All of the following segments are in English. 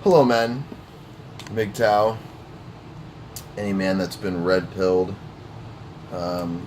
Hello, men. MGTOW. Any man that's been red-pilled. Um,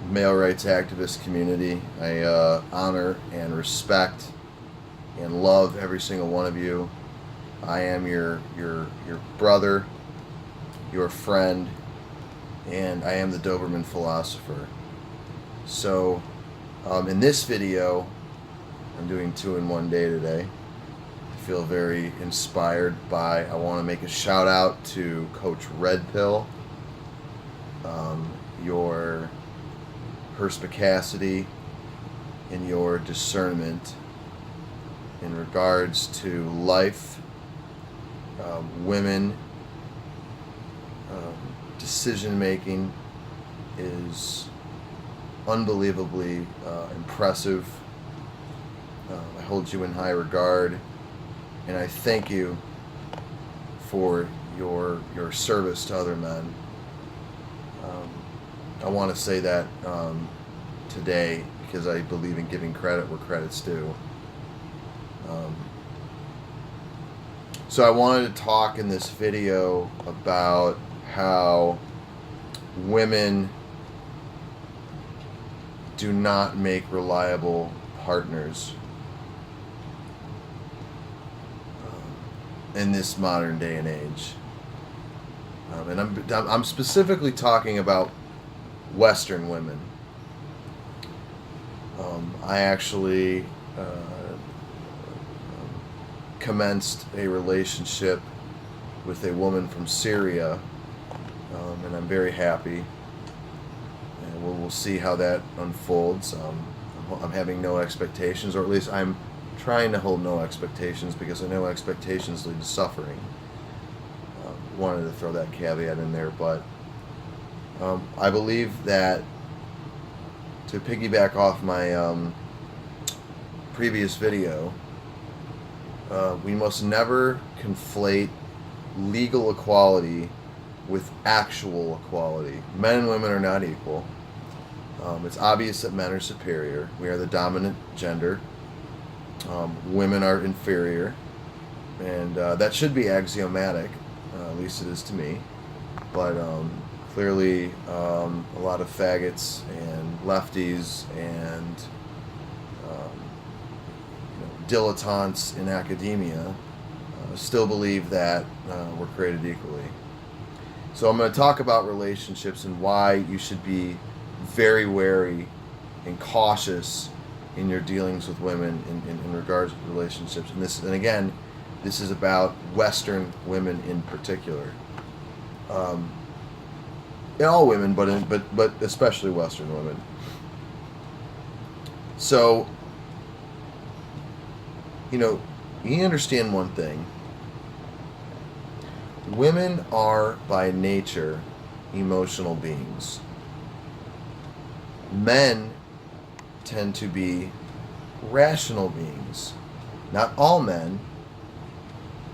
Male rights activist community. I honor and respect and love every single one of you. I am your brother, your friend, and I am the Doberman philosopher. So, in this video, I'm doing 2 in 1 day today. I feel very inspired by. I want to make a shout out to Coach Red Pill. Your perspicacity and your discernment in regards to life, women, decision making is unbelievably impressive. I hold you in high regard, and I thank you for your service to other men. I want to say that today because I believe in giving credit where credit's due. So I wanted to talk in this video about how women do not make reliable partners in this modern day and age. And I'm specifically talking about Western women. I actually commenced a relationship with a woman from Syria, and I'm very happy. And we'll see how that unfolds. I'm having no expectations, or at least I'm trying to hold no expectations, because I know expectations lead to suffering. Wanted to throw that caveat in there, but I believe that, to piggyback off my previous video, we must never conflate legal equality with actual equality. Men and women are not equal. It's obvious that men are superior. We are the dominant gender. Women are inferior, and that should be axiomatic. At least it is to me. But clearly, a lot of faggots and lefties and dilettantes in academia still believe that we're created equally. So I'm going to talk about relationships and why you should be very wary and cautious in your dealings with women in regards to relationships. And again, this is about Western women in particular. All women, but especially Western women. So, you understand one thing. Women are by nature emotional beings. Men tend to be rational beings. Not all men,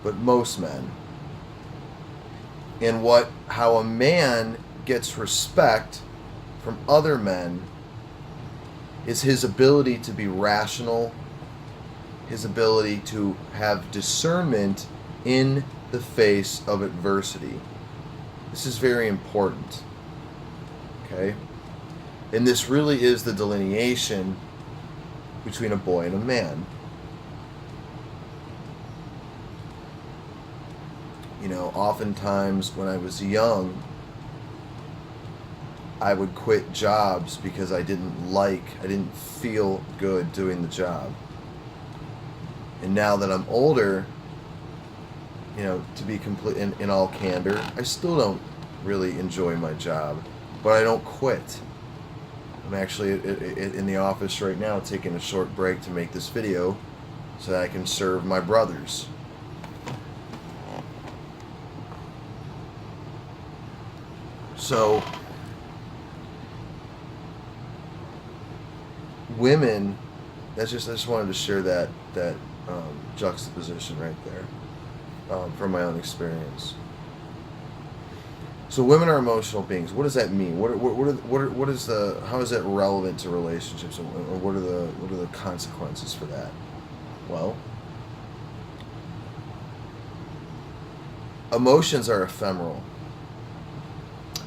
but most men. And how a man gets respect from other men is his ability to be rational, his ability to have discernment in the face of adversity. This is very important. Okay? And this really is the delineation between a boy and a man. Oftentimes when I was young, I would quit jobs because I didn't feel good doing the job. And now that I'm older, to be complete in all candor, I still don't really enjoy my job, but I don't quit. I'm actually in the office right now taking a short break to make this video so that I can serve my brothers. So, women, I just wanted to share that juxtaposition right there from my own experience. So women are emotional beings. What does that mean? How is that relevant to relationships, or what are the consequences for that? Well, Emotions are ephemeral.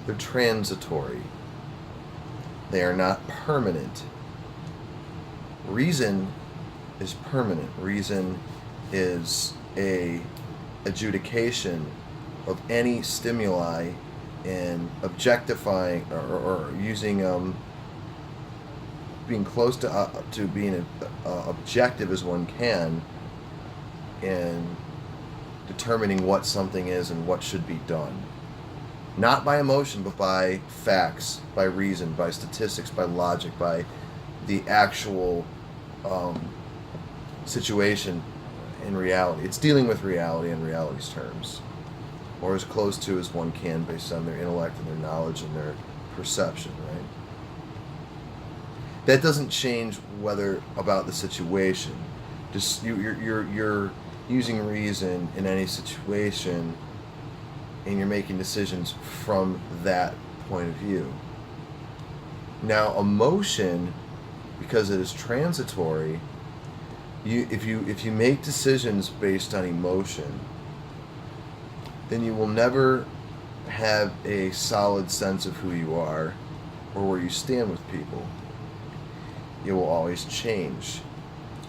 They're transitory. They are not permanent. Reason is permanent. Reason is a adjudication of any stimuli and objectifying or using being close to being objective as one can in determining what something is and what should be done. Not by emotion, but by facts, by reason, by statistics, by logic, by the actual situation in reality. It's dealing with reality in reality's terms, or as close to as one can based on their intellect and their knowledge and their perception, right? That doesn't change whether about the situation. Just you're using reason in any situation, and you're making decisions from that point of view. Now, emotion, because it is transitory, if you make decisions based on emotion, then you will never have a solid sense of who you are or where you stand with people. It will always change.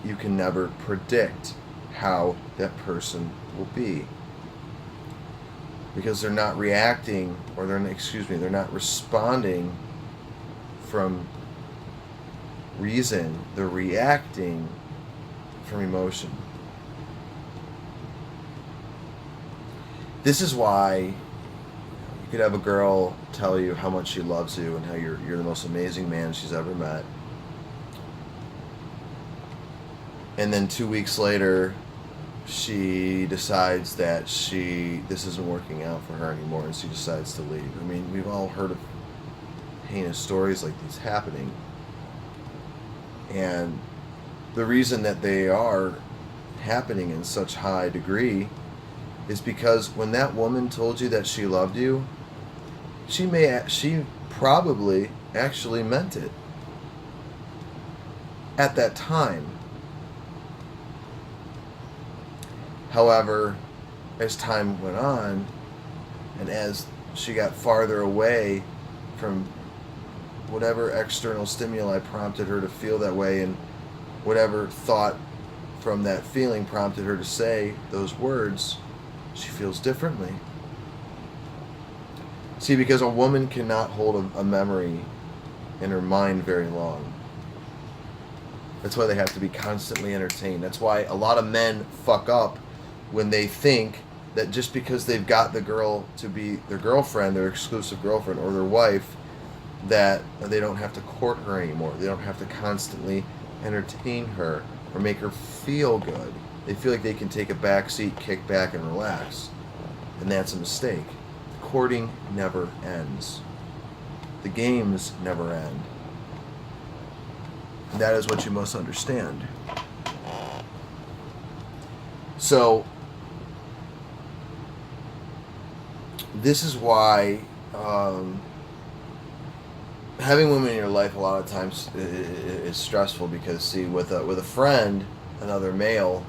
You can never predict how that person will be, because they're not reacting, or they're not responding from reason. They're reacting from emotion. This is why you could have a girl tell you how much she loves you and how you're the most amazing man she's ever met, and then 2 weeks later she decides that this isn't working out for her anymore, and she decides to leave. I mean, we've all heard of heinous stories like these happening, and the reason that they are happening in such high degree is because when that woman told you that she loved you, she probably actually meant it at that time. However, as time went on, and as she got farther away from whatever external stimuli prompted her to feel that way, and whatever thought from that feeling prompted her to say those words, she feels differently. See, because a woman cannot hold a memory in her mind very long. That's why they have to be constantly entertained. That's why a lot of men fuck up when they think that just because they've got the girl to be their girlfriend, their exclusive girlfriend, or their wife, that they don't have to court her anymore. They don't have to constantly entertain her or make her feel good. They feel like they can take a back seat, kick back, and relax. And that's a mistake. The courting never ends. The games never end. And that is what you must understand. So, this is why having women in your life a lot of times is stressful, because, see, with a friend, another male,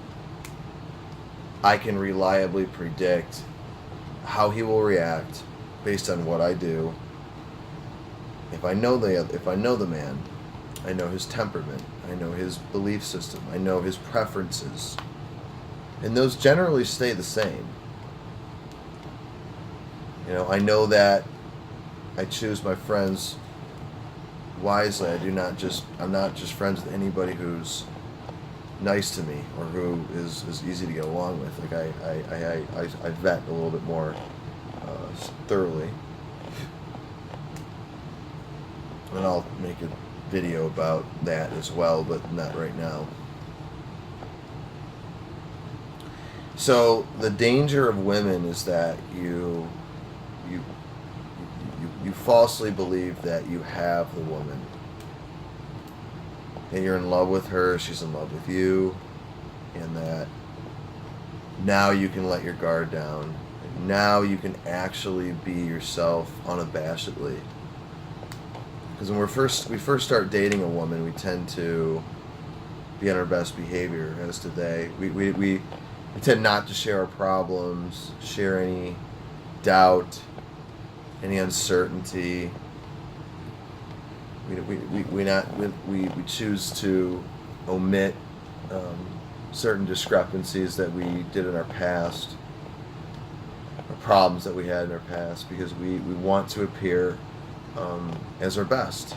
I can reliably predict how he will react based on what I do. If I know the man, I know his temperament, I know his belief system, I know his preferences, and those generally stay the same. I know that I choose my friends wisely. I'm not just friends with anybody who's nice to me or who is easy to get along with. Like I vet a little bit more thoroughly, and I'll make a video about that as well, but not right now. So the danger of women is that you falsely believe that you have the woman, and you're in love with her, she's in love with you, and that now you can let your guard down. Now you can actually be yourself unabashedly. Because when we first start dating a woman, we tend to be on our best behavior. As today, we We tend not to share our problems, share any doubt, any uncertainty. We choose to omit certain discrepancies that we did in our past, or problems that we had in our past, because we want to appear as our best,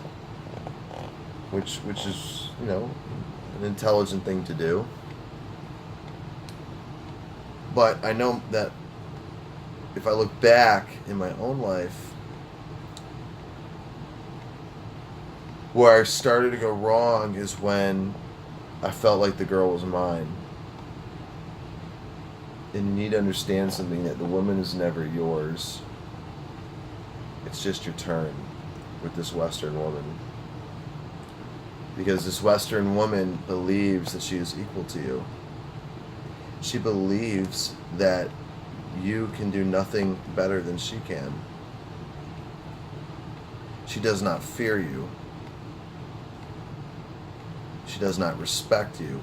which is, you know, an intelligent thing to do. But I know that if I look back in my own life, where I started to go wrong is when I felt like the girl was mine. And you need to understand something, that the woman is never yours. It's just your turn with this Western woman. Because this Western woman believes that she is equal to you. She believes that you can do nothing better than she can. She does not fear you. She does not respect you.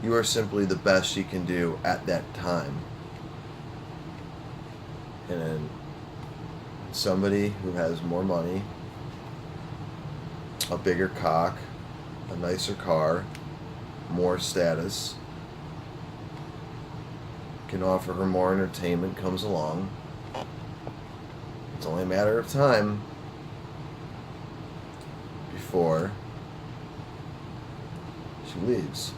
You are simply the best she can do at that time. And then somebody who has more money, a bigger cock, a nicer car, more status, can offer her more entertainment, comes along. It's only a matter of time before she leaves.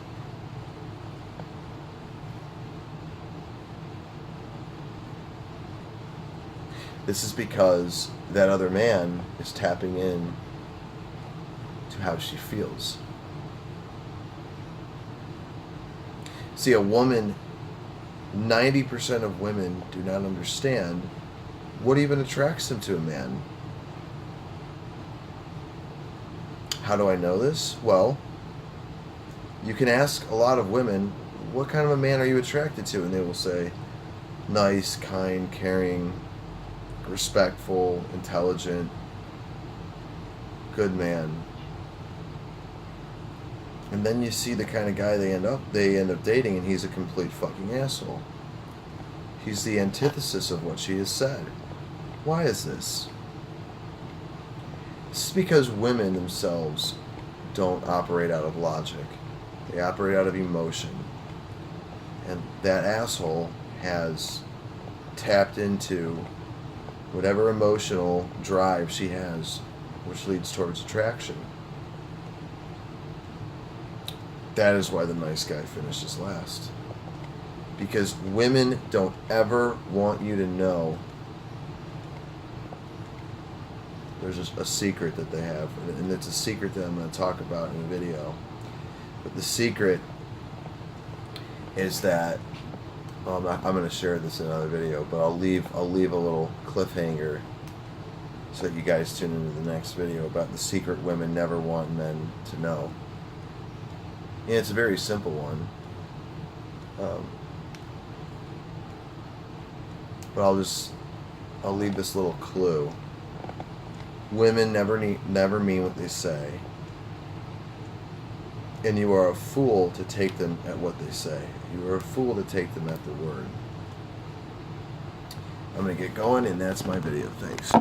This is because that other man is tapping in to how she feels. See, a woman, 90% of women do not understand what even attracts them to a man. How do I know this? Well, you can ask a lot of women, what kind of a man are you attracted to? And they will say, nice, kind, caring, respectful, intelligent, good man. And then you see the kind of guy they end up dating, and he's a complete fucking asshole. He's the antithesis of what she has said. Why is this? This is because women themselves don't operate out of logic. They operate out of emotion. And that asshole has tapped into whatever emotional drive she has, which leads towards attraction. That is why the nice guy finishes last. Because women don't ever want you to know there's a secret that they have. And it's a secret that I'm going to talk about in a video. But the secret is that, I'm going to share this in another video, but I'll leave a little cliffhanger so that you guys tune into the next video about the secret women never want men to know. And it's a very simple one. But I'll leave this little clue. Women never mean what they say. And you are a fool to take them at what they say. You are a fool to take them at their word. I'm going to get going, and that's my video. Thanks.